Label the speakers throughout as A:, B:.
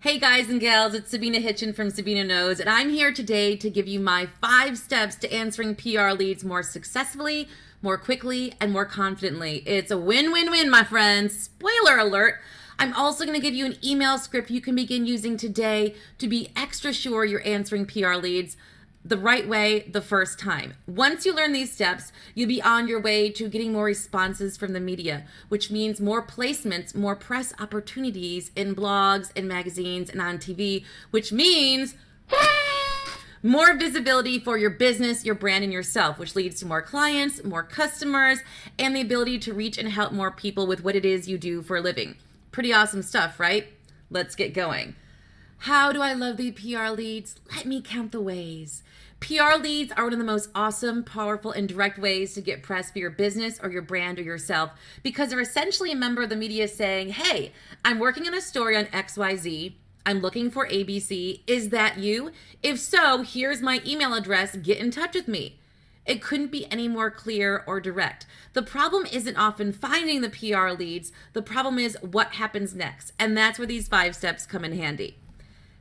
A: Hey guys and gals, it's Sabina Hitchen from Sabina Knows, and I'm here today to give you my 5 steps to answering PR leads more successfully, more quickly, and more confidently. It's a win-win-win, my friends. Spoiler alert. I'm also going to give you an email script you can begin using today to be extra sure you're answering PR leads the right way the first time. Once you learn these steps, you'll be on your way to getting more responses from the media, which means more placements, more press opportunities in blogs and magazines and on TV, which means more visibility for your business, your brand, and yourself, which leads to more clients, more customers, and the ability to reach and help more people with what it is you do for a living. Pretty awesome stuff, right? Let's get going. How do I love the PR leads? Let me count the ways. PR leads are one of the most awesome, powerful, and direct ways to get press for your business or your brand or yourself because they're essentially a member of the media saying, hey, I'm working on a story on XYZ. I'm looking for ABC. Is that you? If so, here's my email address. Get in touch with me. It couldn't be any more clear or direct. The problem isn't often finding the PR leads. The problem is what happens next. And that's where these 5 steps come in handy.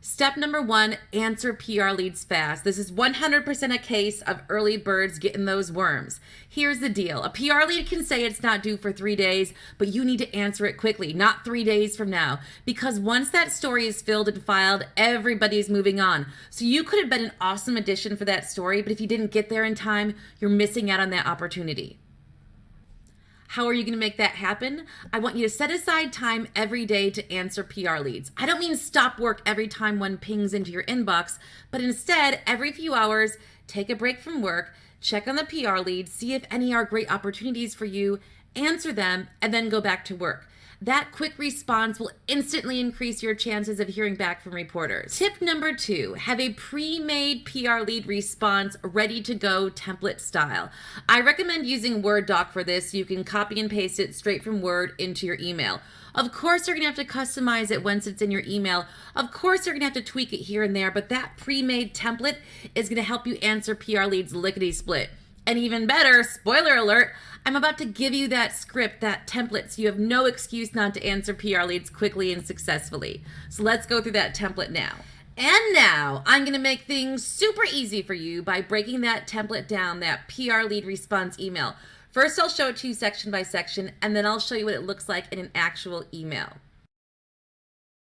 A: Step number 1, answer PR leads fast. This is 100% a case of early birds getting those worms. Here's the deal. A PR lead can say it's not due for 3 days, but you need to answer it quickly, not 3 days from now. Because once that story is filled and filed, everybody's moving on. So you could have been an awesome addition for that story, but if you didn't get there in time, you're missing out on that opportunity. How are you going to make that happen? I want you to set aside time every day to answer PR leads. I don't mean stop work every time one pings into your inbox, but instead, every few hours, take a break from work, check on the PR leads, see if any are great opportunities for you, answer them, and then go back to work. That quick response will instantly increase your chances of hearing back from reporters. Tip number 2, have a pre-made PR lead response ready to go template style. I recommend using Word doc for this so you can copy and paste it straight from Word into your email. Of course, you're gonna have to customize it once it's in your email. Of course, you're gonna have to tweak it here and there, but that pre-made template is gonna help you answer PR leads lickety-split. And even better, spoiler alert, I'm about to give you that script, that template, so you have no excuse not to answer PR leads quickly and successfully. So let's go through that template now. And now I'm going to make things super easy for you by breaking that template down, that PR lead response email. First, I'll show it to you section by section, and then I'll show you what it looks like in an actual email.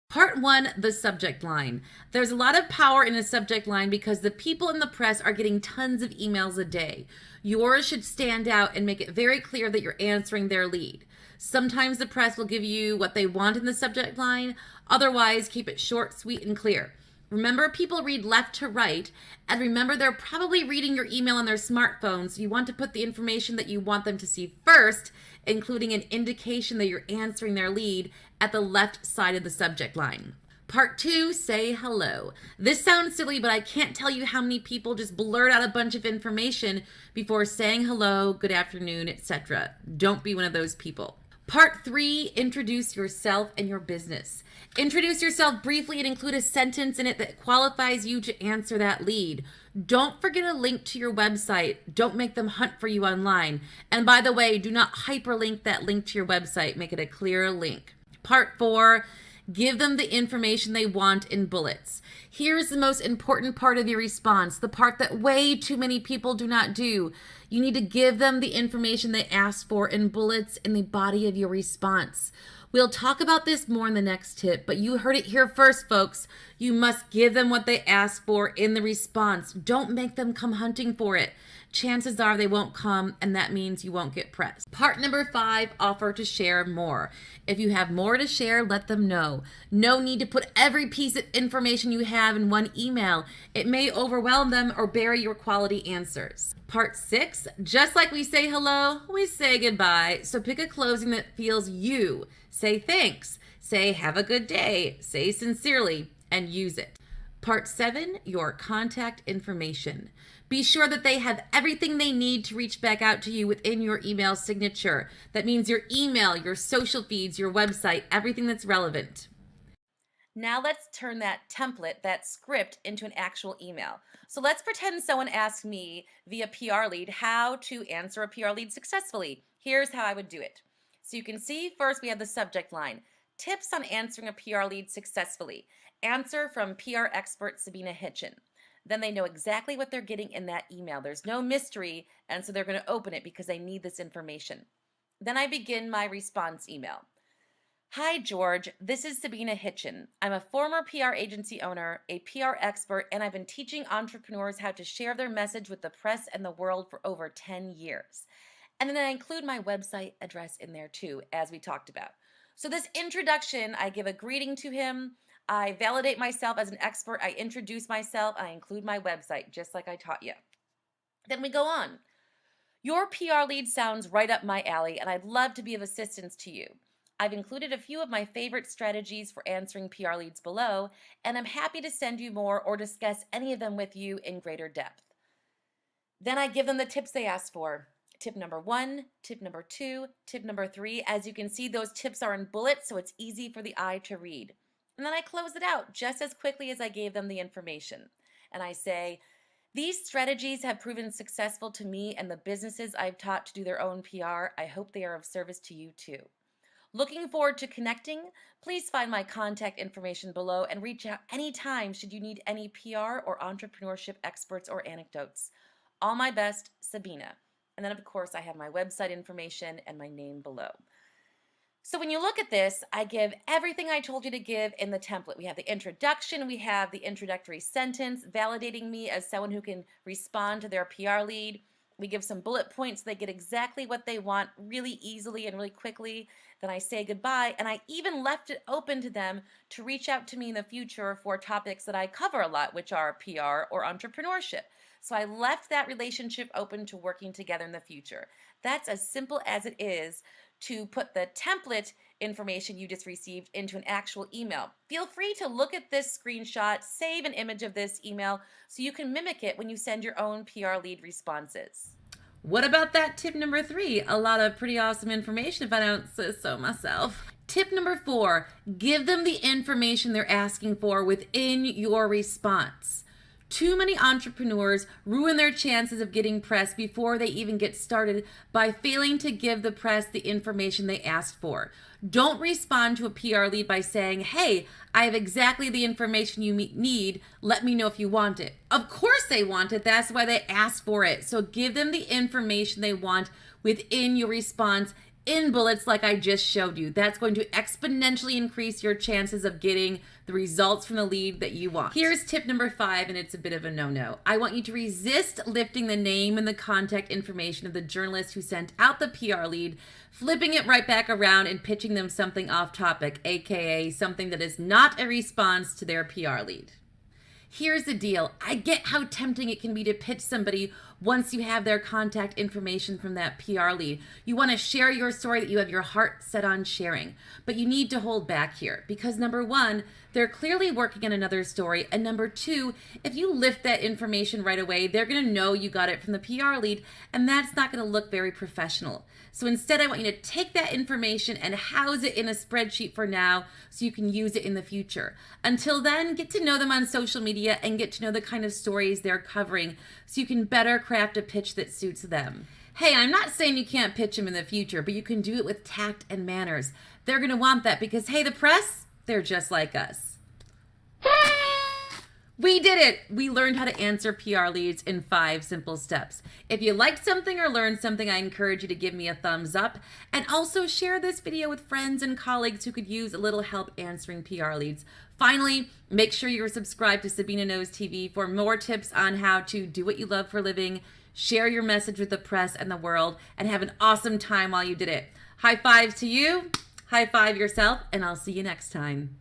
A: Part 1, the subject line. There's a lot of power in a subject line because the people in the press are getting tons of emails a day. Yours should stand out and make it very clear that you're answering their lead. Sometimes the press will give you what they want in the subject line. Otherwise, keep it short, sweet, and clear. Remember, people read left to right, and remember they're probably reading your email on their smartphone, so you want to put the information that you want them to see first, including an indication that you're answering their lead at the left side of the subject line. Part 2, say hello. This sounds silly, but I can't tell you how many people just blurt out a bunch of information before saying hello, good afternoon, etc. Don't be one of those people. Part 3, introduce yourself and your business. Introduce yourself briefly and include a sentence in it that qualifies you to answer that lead. Don't forget a link to your website. Don't make them hunt for you online. And by the way, do not hyperlink that link to your website. Make it a clear link. Part 4, give them the information they want in bullets. Here's the most important part of your response, the part that way too many people do not do. You need to give them the information they asked for in bullets in the body of your response. We'll talk about this more in the next tip, but you heard it here first, folks. You must give them what they asked for in the response. Don't make them come hunting for it. Chances are they won't come, and that means you won't get pressed. Part number 5, offer to share more. If you have more to share, let them know. No need to put every piece of information you have in one email. It may overwhelm them or bury your quality answers. Part 6, just like we say hello, we say goodbye. So pick a closing that feels you. Say thanks. Say have a good day. Say sincerely, and use it. Part 7, your contact information. Be sure that they have everything they need to reach back out to you within your email signature. That means your email, your social feeds, your website, everything that's relevant. Now let's turn that template, that script, into an actual email. So let's pretend someone asked me via PR lead how to answer a PR lead successfully. Here's how I would do it. So you can see first we have the subject line, tips on answering a PR lead successfully. answer from PR expert Sabina Hitchen. Then they know exactly what they're getting in that email. There's no mystery, and so they're going to open it because they need this information. Then I begin my response email. Hi, George. This is Sabina Hitchen. I'm a former PR agency owner, a PR expert, and I've been teaching entrepreneurs how to share their message with the press and the world for over 10 years. And then I include my website address in there too, as we talked about. So this introduction, I give a greeting to him. I validate myself as an expert. I introduce myself. And I include my website, just like I taught you. Then we go on. Your PR lead sounds right up my alley, and I'd love to be of assistance to you. I've included a few of my favorite strategies for answering PR leads below, and I'm happy to send you more or discuss any of them with you in greater depth. Then I give them the tips they asked for. Tip number 1, tip number 2, tip number 3. As you can see, those tips are in bullets, so it's easy for the eye to read. And then I close it out just as quickly as I gave them the information. And I say, these strategies have proven successful to me and the businesses I've taught to do their own PR. I hope they are of service to you too. Looking forward to connecting. Please find my contact information below and reach out anytime should you need any PR or entrepreneurship experts or anecdotes. All my best, Sabina. And then, of course, I have my website information and my name below. So when you look at this, I give everything I told you to give in the template. We have the introduction, we have the introductory sentence, validating me as someone who can respond to their PR lead. We give some bullet points so they get exactly what they want really easily and really quickly. Then I say goodbye, and I even left it open to them to reach out to me in the future for topics that I cover a lot, which are PR or entrepreneurship. So I left that relationship open to working together in the future. That's as simple as it is to put the template information you just received into an actual email. Feel free to look at this screenshot, save an image of this email so you can mimic it when you send your own PR lead responses. What about that tip number 3? A lot of pretty awesome information if I don't say so myself. Tip number 4, give them the information they're asking for within your response. Too many entrepreneurs ruin their chances of getting press before they even get started by failing to give the press the information they asked for. Don't respond to a PR lead by saying, hey, I have exactly the information you need. Let me know if you want it. Of course they want it. That's why they asked for it. So give them the information they want within your response in bullets like I just showed you. That's going to exponentially increase your chances of getting the results from the lead that you want. Here's tip number 5, and it's a bit of a no-no. I want you to resist lifting the name and the contact information of the journalist who sent out the PR lead, flipping it right back around and pitching them something off topic, aka something that is not a response to their PR lead. Here's the deal. I get how tempting it can be to pitch somebody once you have their contact information from that PR lead. You want to share your story that you have your heart set on sharing, but you need to hold back here because number 1, they're clearly working on another story, and number 2, if you lift that information right away, they're going to know you got it from the PR lead, and that's not going to look very professional. So instead, I want you to take that information and house it in a spreadsheet for now so you can use it in the future. Until then, get to know them on social media and get to know the kind of stories they're covering so you can better craft a pitch that suits them. Hey, I'm not saying you can't pitch them in the future, but you can do it with tact and manners. They're going to want that because, hey, the press, they're just like us. We did it! We learned how to answer PR leads in 5 simple steps. If you liked something or learned something, I encourage you to give me a thumbs up and also share this video with friends and colleagues who could use a little help answering PR leads. Finally, make sure you're subscribed to Sabina Knows TV for more tips on how to do what you love for a living, share your message with the press and the world, and have an awesome time while you did it. High fives to you, high five yourself, and I'll see you next time.